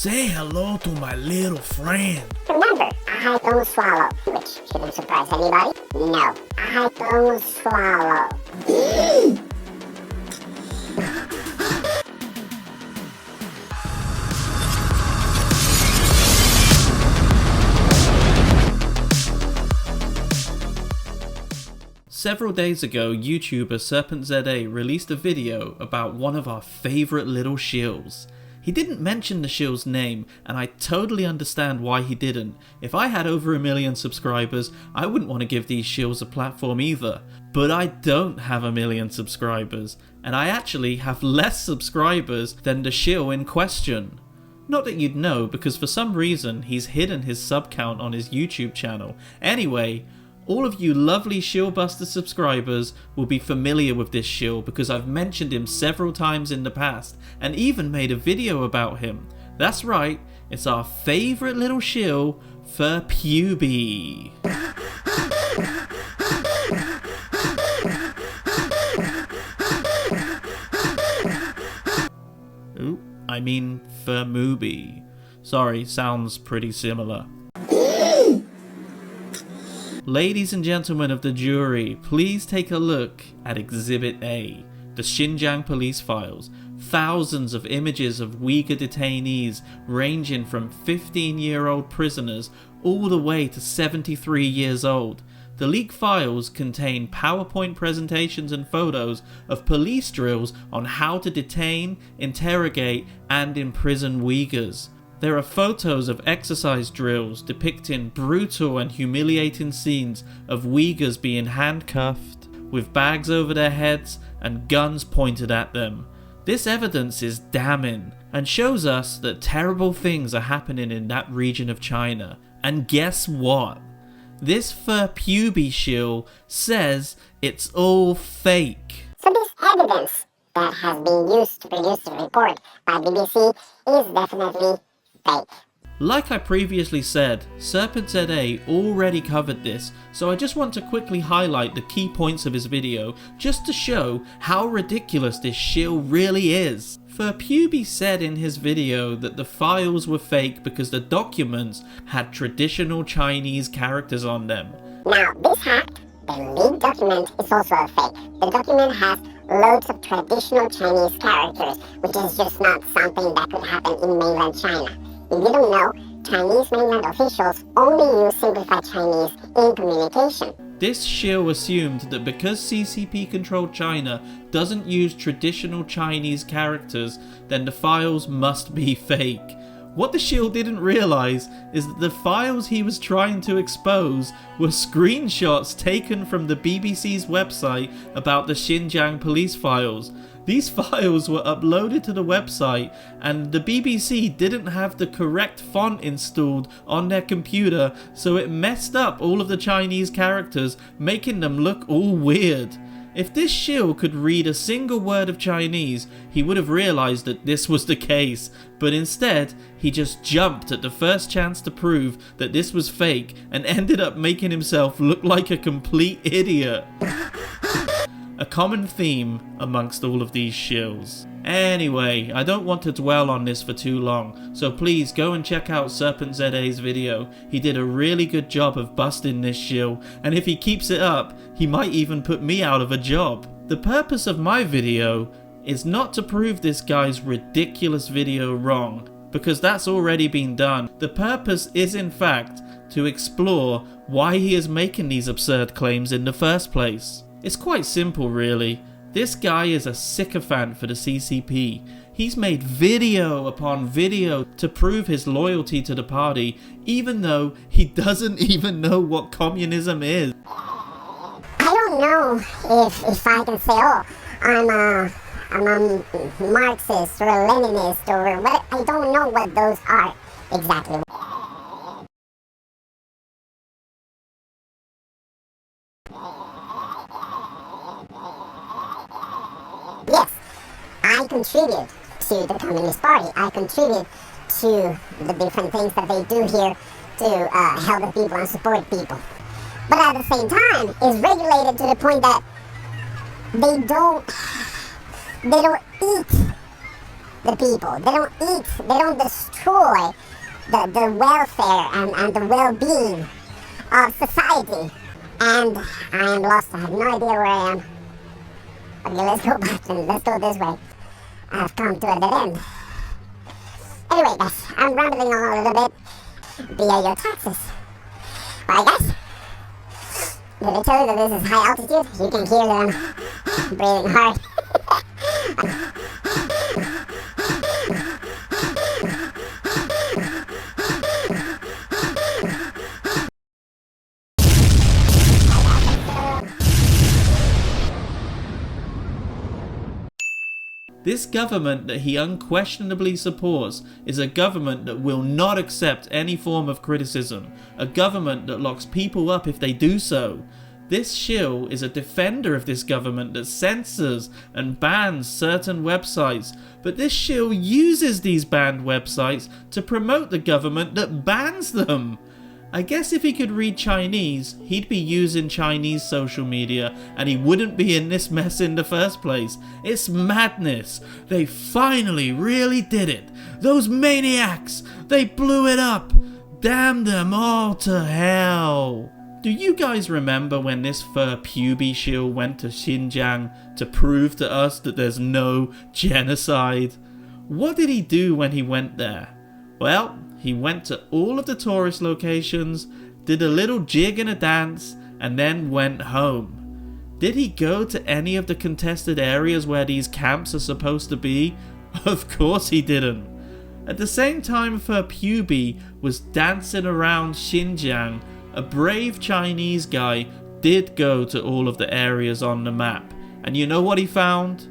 Say hello to my little friend. Remember, I don't swallow, which shouldn't surprise anybody. No, I don't swallow. Several days ago, YouTuber SerpentZA released a video about one of our favourite little shills. He didn't mention the shill's name, and I totally understand why he didn't. If I had over 1 million subscribers, I wouldn't want to give these shills a platform either. But I don't have 1 million subscribers, and I actually have less subscribers than the shill in question. Not that you'd know, because for some reason he's hidden his sub count on his YouTube channel. Anyway, all of you lovely Shillbuster subscribers will be familiar with this shill because I've mentioned him several times in the past and even made a video about him. That's right, it's our favourite little shill, Ferpube. Ooh, I mean Ferpube. Sorry, sounds pretty similar. Ladies and gentlemen of the jury, please take a look at Exhibit A, the Xinjiang police files. Thousands of images of Uyghur detainees ranging from 15-year-old prisoners all the way to 73 years old. The leaked files contain PowerPoint presentations and photos of police drills on how to detain, interrogate, and imprison Uyghurs. There are photos of exercise drills depicting brutal and humiliating scenes of Uyghurs being handcuffed, with bags over their heads and guns pointed at them. This evidence is damning and shows us that terrible things are happening in that region of China. And guess what? This Ferpube shill says it's all fake. So this evidence that has been used to produce the report by BBC is definitely fake. Like I previously said, SerpentZA already covered this, so I just want to quickly highlight the key points of his video just to show how ridiculous this shill really is. Ferpube said in his video that the files were fake because the documents had traditional Chinese characters on them. Now, this hack, the leaked document, is also a fake. The document has loads of traditional Chinese characters, which is just not something that could happen in mainland China. If you don't know, Chinese mainland officials only use simplified Chinese in communication. This shill assumed that because CCP-controlled China doesn't use traditional Chinese characters, then the files must be fake. What the shill didn't realise is that the files he was trying to expose were screenshots taken from the BBC's website about the Xinjiang police files. These files were uploaded to the website and the BBC didn't have the correct font installed on their computer, so it messed up all of the Chinese characters, making them look all weird. If this shill could read a single word of Chinese, he would have realised that this was the case, but instead, he just jumped at the first chance to prove that this was fake and ended up making himself look like a complete idiot. A common theme amongst all of these shills. Anyway, I don't want to dwell on this for too long, so please go and check out SerpentZA's video. He did a really good job of busting this shill, and if he keeps it up, he might even put me out of a job. The purpose of my video is not to prove this guy's ridiculous video wrong, because that's already been done. The purpose is in fact to explore why he is making these absurd claims in the first place. It's quite simple really. This guy is a sycophant for the CCP. He's made video upon video to prove his loyalty to the party, even though he doesn't even know what communism is. I don't know if I can say, oh, I'm a Marxist or a Leninist or what. I don't know what those are exactly. Yes, I contribute to the Communist Party. I contribute to the different things that they do here to help the people and support people. But at the same time, it's regulated to the point that they don't eat the people. They don't eat, they don't destroy the welfare and the well-being of society. And I am lost. I have no idea where I am. Okay, let's go back and let's go this way. I've come to a dead end. Anyway, guys, I'm rambling on a little bit via your taxes. Alright, guys? Did I tell you that this is high altitude? You can hear them breathing hard. This government that he unquestionably supports is a government that will not accept any form of criticism, a government that locks people up if they do so. This shill is a defender of this government that censors and bans certain websites, but this shill uses these banned websites to promote the government that bans them. I guess if he could read Chinese, he'd be using Chinese social media and he wouldn't be in this mess in the first place. It's madness. They finally really did it. Those maniacs, they blew it up. Damn them all to hell. Do you guys remember when this Ferpube shill went to Xinjiang to prove to us that there's no genocide? What did he do when he went there? Well, he went to all of the tourist locations, did a little jig and a dance, and then went home. Did he go to any of the contested areas where these camps are supposed to be? Of course he didn't. At the same time Ferpube was dancing around Xinjiang, a brave Chinese guy did go to all of the areas on the map. And you know what he found?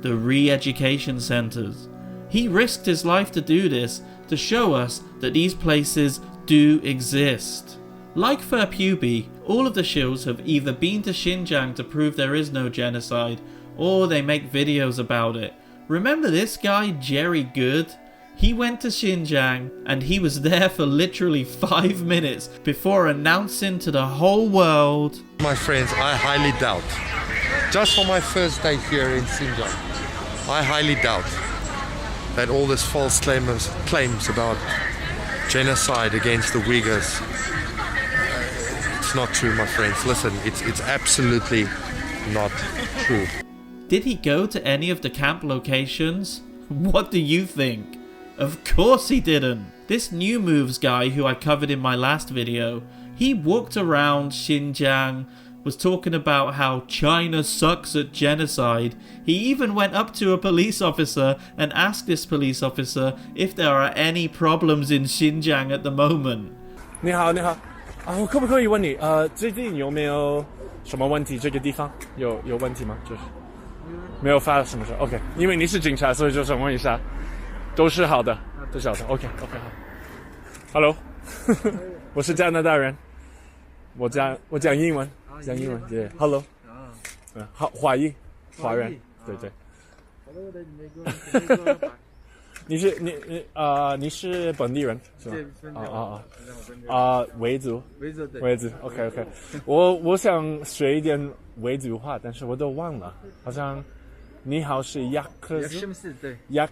The re-education centers. He risked his life to do this, to show us that these places do exist. Like Ferpube, all of the shills have either been to Xinjiang to prove there is no genocide, or they make videos about it. Remember this guy, Jerry Good? He went to Xinjiang and he was there for literally 5 minutes before announcing to the whole world, My friends, I highly doubt, just for my first day here in Xinjiang, I highly doubt that all this false claims about genocide against the Uyghurs, it's not true, my friends. Listen, it's absolutely not true. Did he go to any of the camp locations? What do you think? Of course he didn't. This New Moves guy who I covered in my last video, he walked around Xinjiang, was talking about how China sucks at genocide. He even went up to a police officer and asked this police officer if there are any problems in Xinjiang at the moment. 你好，你好，我可不可以问你，最近有没有什么问题？这个地方有问题吗？就是没有发生什么事。OK， 因为你是警察，所以就想问一下，都是好的，都是好的。OK， 好。Hello， 我是加拿大人，我讲英文。讲英文，对 ，Hello， 好，华人，对。你是本地人是吗？维族 ，OK， 我想学一点维族话，但是我都忘了，好像你好是雅克斯，雅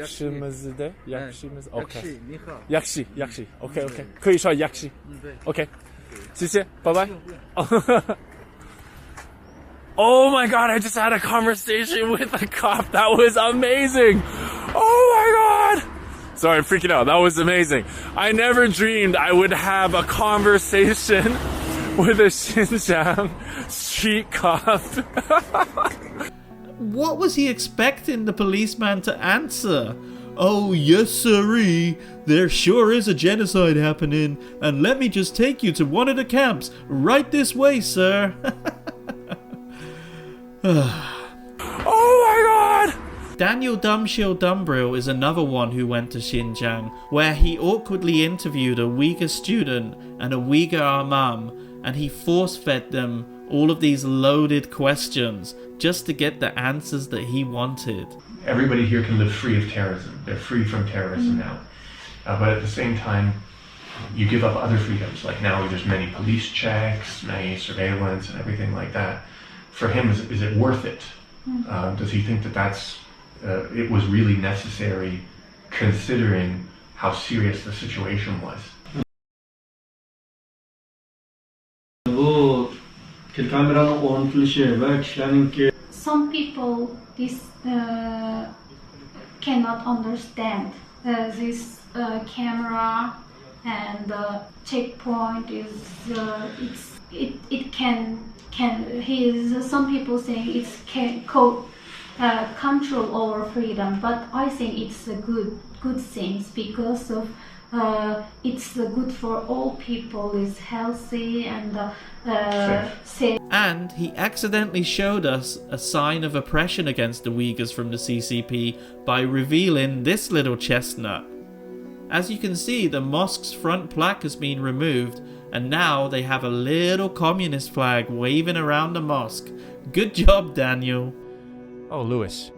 什么字的，OK， 你好，雅西 ，OK， 可以说雅西 ，OK。谢谢，拜拜。Oh my god, I just had a conversation with a cop. That was amazing. Oh my god. Sorry, I'm freaking out. That was amazing. I never dreamed I would have a conversation with a Xinjiang street cop. What was he expecting the policeman to answer? Oh, yes, sirree. There sure is a genocide happening, and let me just take you to one of the camps. Right this way, sir. Oh my god! Daniel Dumbshill Dumbrill is another one who went to Xinjiang, where he awkwardly interviewed a Uyghur student and a Uyghur imam, and he force-fed them all of these loaded questions just to get the answers that he wanted. Everybody here can live free of terrorism. They're free from terrorism now. But at the same time, you give up other freedoms. Like now there's many police checks, many surveillance and everything like that. For him, is it worth it? Does he think that that's it was really necessary considering how serious the situation was. Some people cannot understand this camera and checkpoint is some people say it's control over freedom, but I think it's a good thing because of it's good for all people, is healthy and safe. And he accidentally showed us a sign of oppression against the Uyghurs from the CCP by revealing this little chestnut. As you can see, the mosque's front plaque has been removed, and now they have a little communist flag waving around the mosque. Good job, Daniel. Oh, Lewis.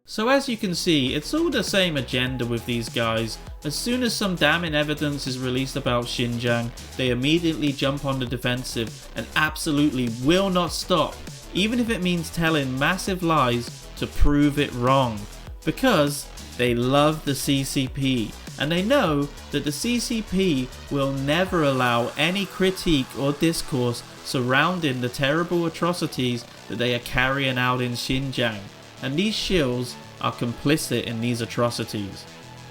So as you can see, it's all the same agenda with these guys. As soon as some damning evidence is released about Xinjiang, they immediately jump on the defensive and absolutely will not stop, even if it means telling massive lies to prove it wrong. Because they love the CCP, and they know that the CCP will never allow any critique or discourse surrounding the terrible atrocities that they are carrying out in Xinjiang. And these shills are complicit in these atrocities.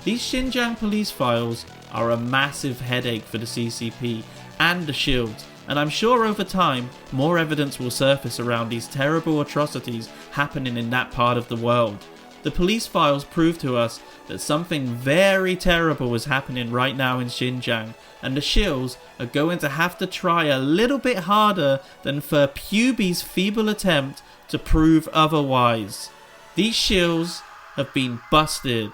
These Xinjiang police files are a massive headache for the CCP and the shills, and I'm sure over time more evidence will surface around these terrible atrocities happening in that part of the world. The police files prove to us that something very terrible is happening right now in Xinjiang, and the shills are going to have to try a little bit harder than Ferpube's feeble attempt to prove otherwise. These shills have been busted.